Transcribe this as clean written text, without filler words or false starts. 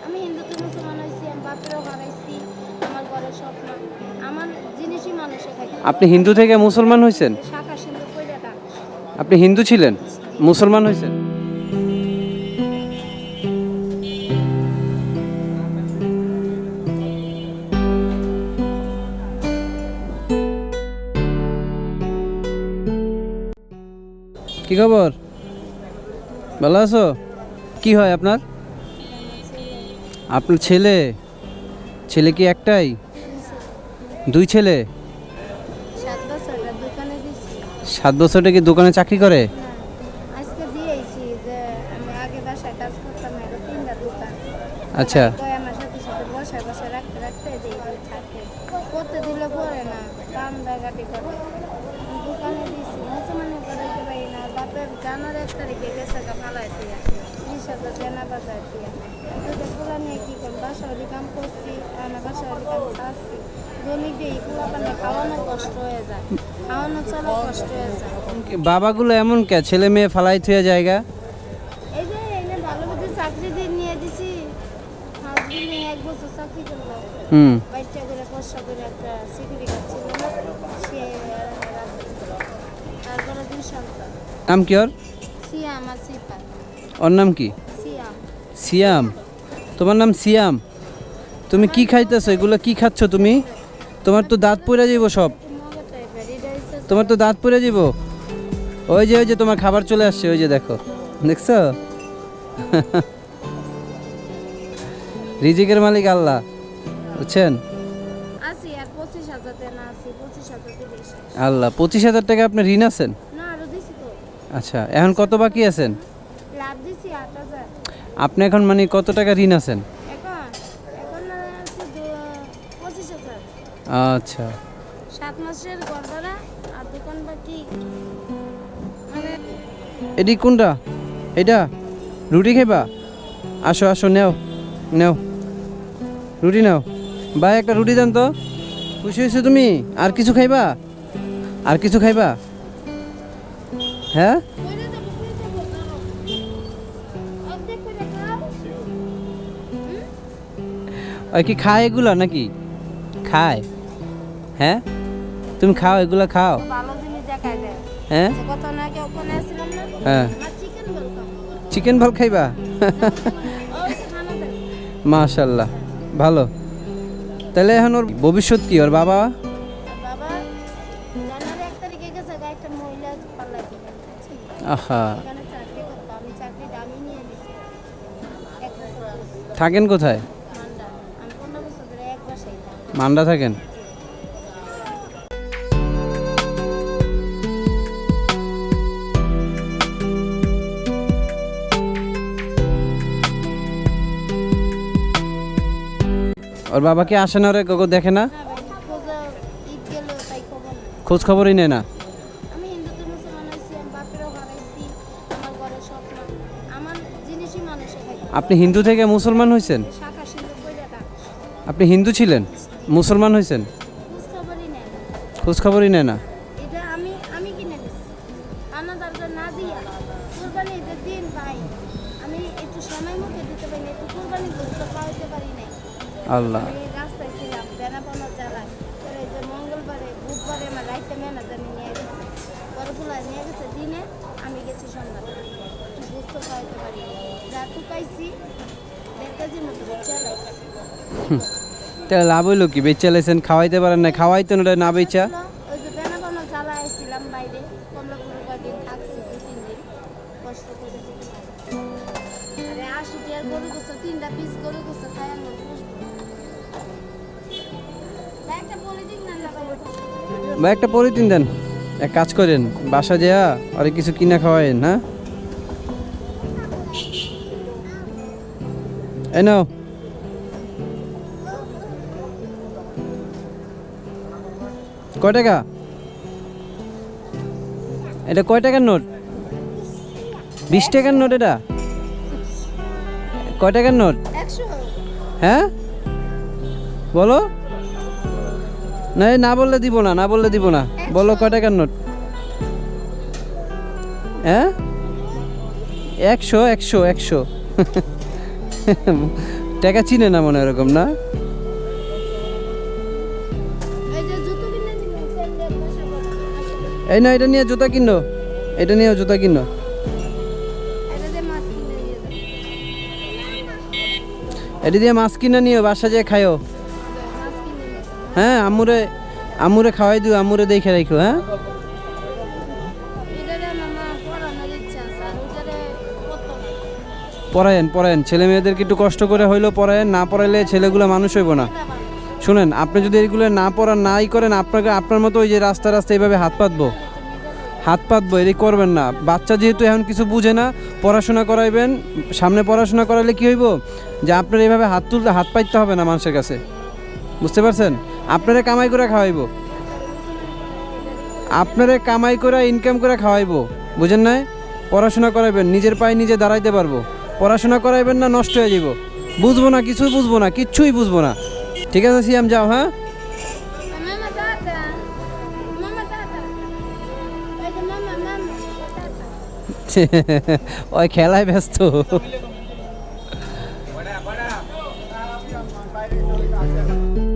আমি হিন্দুতে মুসলমান হয়েছি, আমি বাপেরও হারাইছি, আমার ঘরে সব না, আমার জিনিসই মানুষে খাই। আপনি হিন্দু থেকে মুসলমান হয়েছেন? শাখা সিন্ধু কইরা ডাক। আপনি হিন্দু ছিলেন, মুসলমান হয়েছেন? কি খবর? ভালো আছো? কি হয় আপনার? আপনার ছেলে? ছেলে কি একটাই? দুই ছেলে? 7 বছরটা দোকানে দিছি। 7 বছরটা কি দোকানে চাকরি করে? না, আজকে দিয়েছি যে আমি আগে বাসায় কাজ করতাম, এখন 3টা দোকান। আচ্ছা। কয় আমার সাথে সাথে বসায় বসায় রাখতে রাখতে যে থাকে, করতে দিলে পরে না, কাম ডাকাটি করে। দোকানে দিছি, মুসলমানি করাইতে পারি না। বাপের জানার 1 তারিখে গেছে গা ফালাই দিয়া, 30,000 দেনা বাজার দিয়া। দুটো পোলা নিয়ে কী করব? বাসাবাড়ি কাম করছি, আমার বাসাবাড়ি কাম চাচ্ছি। দৈনিক দিয়ে পোলা পানে খাওয়ানো কষ্ট হয়ে যায়, খাওয়ানো চলা কষ্ট হয়ে যায়। বাবাগুলো এমন কে ছেলে মেয়ে ফালাই থুয়ে জায়গা? এই যে এনে ভালো মতো চাকরি দিয়ে নিয়ে দিছি, হাউস বিল্ডিং 1 বছর চাকরি করলো, হুম। বাচ্চা করে কষ্ট করে একটা সিকিউরিটি গার্ড ছিল না, সে তারপরে 2 সন্তান। নাম কি ওর? সিয়াম আর সিপার। ওর নাম কি? সিয়াম। সিয়াম? তোমার নাম সিয়াম? তুমি কি খাইতেছো? এগুলো কি খাচ্ছ তুমি? তোমার তো দাঁত পড়ে যাইব সব। মগা টাইপের, এটা হচ্ছে তোমার তো দাঁত পড়ে যাইব। ওই যে তোমার খাবার চলে আসছে, ওই যে দেখো, দেখছো? রিজিকের মালিক আল্লাহ, বুঝছেন? আছি আর 25,000 দেনা আছে, 25,000 দিলে শেষ। আল্লাহ, 25,000 টাকা আপনার ঋণ আছেন? না, আরো দিছি তো। আচ্ছা, এখন কত বাকি আছেন? লাভ দিছি 8,000। আপনি এখন মানে কত টাকা ঋণ আছেন? এখন আছে 25,000। আচ্ছা। 7 মাসের ঘর ভাড়া আর দোকান বাকি। মানে এটি কোনটা? এটা রুটি খাইবা? আসো আসো, নেও নেও, রুটি নাও। ভাই একটা রুটি দেন তো। খুশি হয়েছো তুমি? আর কিছু খাইবা? আর কিছু খাইবা? হ্যাঁ? কইরে যাবো, দাঁড়াও। অর্ধেক করে খাও। আর কি খায় এগুলো নাকি? খায়? হ্যাঁ, তুমি খাও, এগুলো খাও? ভালো জিনিস দেখায় দেয়। হ্যাঁ যে কত না আগে ওখানে আসছিলাম না, হ্যাঁ। আর চিকেন বল খাও। চিকেন ভাল খাইবা? ওই সে খানা দেয়। মাশাল্লাহ, ভালো। তাহলে এখন ওর ভবিষ্যৎ কি? ওর বাবা? আর বাবা জানুয়ারি 1 তারিখে গেছে গা, একটা মহিলা পাল্লা দিলেন। আহা, এখানে চাকরি করতো, আমি চাকরিটা আমি নিয়ে দিছি। 1 বছর করছি। থাকেন কোথায়? মান্ডা। আমি 15 বছর ধরে এক বাসায় থাকি। মান্ডা থাকেন? ওর বাবা কি আসে না? ওরে গোগো দেখে না? না ভাই, খোঁজা ঈদ গেল তাই খবর নাই। খোঁজ খবরই নেয় না? আমি হিন্দুতে মুসলমান হয়েছি, আমি বাপেরও হারাইছি, আমার ঘরে সব না, আমার জিনিসই মানুষে খাই। আপনি হিন্দু থেকে মুসলমান হয়েছেন? শাখা সিন্ধু কইরা ডাক। আপনি হিন্দু ছিলেন, মুসলমান হয়েছেন? খোঁজ খবরই নেয় না। খোঁজ খবরই নেয় না? এটা আমি আমি কিনে দিচ্ছি, আনা দরকার না দিয়া। কুরবানি ঈদের দিন ভাই আমি একটু সময় মতো দিতে পারি না, একটু কুরবানি গোস্ত পাইতে পারি নাই। আল্লাহ। আমি রাস্তায় ছিলাম, বেনাপনা জ্বালায়। পরে এই যে মঙ্গলবারে বুধবারে আমার রাইতে ম্যানেজার নিয়ে গেছে, বড়গুলা নিয়ে গেছে দিনে, আমি গেছি সন্ধ্যাবেলা, একটু গোস্ত পাইতে পারি না। যা টুকাইছি 1.5 কেজির মতো চালাইছি। তাহলে লাভ হইলো কি? বেচা লাইছেন, খাওয়াইতে পারেন না, খাওয়াইতে না বেচা? ওই যে বেনাপনা জ্বালায় ছিলাম বাইরে, কমলাপুরে কয়েকদিন থাকছি, 2-3 দিন কষ্ট করে। আরে 80 টাকার গরু গোস্ত, 3টা পিস গরু গোস্ত খাই আমি বুঝবো। একটা পলিথিন না লাগাবো। বা একটা পলিথিন দেন। এক কাজ করেন, বাসা যেয়া আরে কিছু কিনা খাওয়াইন। হ্যাঁ, এই নাও। কয় টাকা? এটা কয় টাকার নোট? 20 টাকার নোট এটা? কয় টাকার নোট? 100। হ্যাঁ বলো না, না বললে দিব না, না বললে দিব না। বলো কয় টাকার নোট? হ্যাঁ, 100 100 100 টাকা চিনে না মনে হয় এরকম না? এই যে জুতো কিনে দিলাম স্যান্ডেল বসে বসে এই না, এটা নিয়ে জুতা কিনো, এটা নিয়ে জুতা কিনো। এটা যে মাছ কিনে দিয়ে দাও এটা দিয়ে মাছ কিনে নিও, বাসা যেয়ে খাইও। মাছ কিনে নিয়ে হ্যাঁ, আম্মুরে খাওয়াই দিও, আম্মুরে দেখে রাখো। হ্যাঁ, এটারে মামা পড়ানোর ইচ্ছা আছে আর ওইটারে কত পড়ায়েন ছেলে মেয়েদেরকে একটু কষ্ট করে হইলেও পড়ায়েন, না পড়াইলে ছেলেগুলো মানুষ হইব না। শুনেন, আপনি যদি এইগুলো না পড়ান নাই করেন, আপনার মতো ওই যে রাস্তা এইভাবে হাত পাতবো এরই করবেন না। বাচ্চা যেহেতু এখন কিছু বুঝে না, পড়াশোনা করাইবেন। সামনে পড়াশোনা করাইলে কি হইব, যে আপনার এইভাবে হাত পাইতে হবে না মানুষের কাছে, বুঝতে পারছেন? আপনারা কামাই করে খাওয়াইবো, আপনারা কামাই করে ইনকাম করে খাওয়াইবো, বুঝেন না? পড়াশোনা করাইবেন, নিজের পায়ে নিজে দাঁড়াইতে পারবো। পড়াশোনা করাইবেন না, নষ্ট হয়ে যাব, বুঝবো না, কিছুই বুঝবো না। ঠিক আছে সিয়াম, যাও। হ্যাঁ, মামা টাটা এই যে মামা টাটা ওই খেলায় ব্যস্ত। Bada.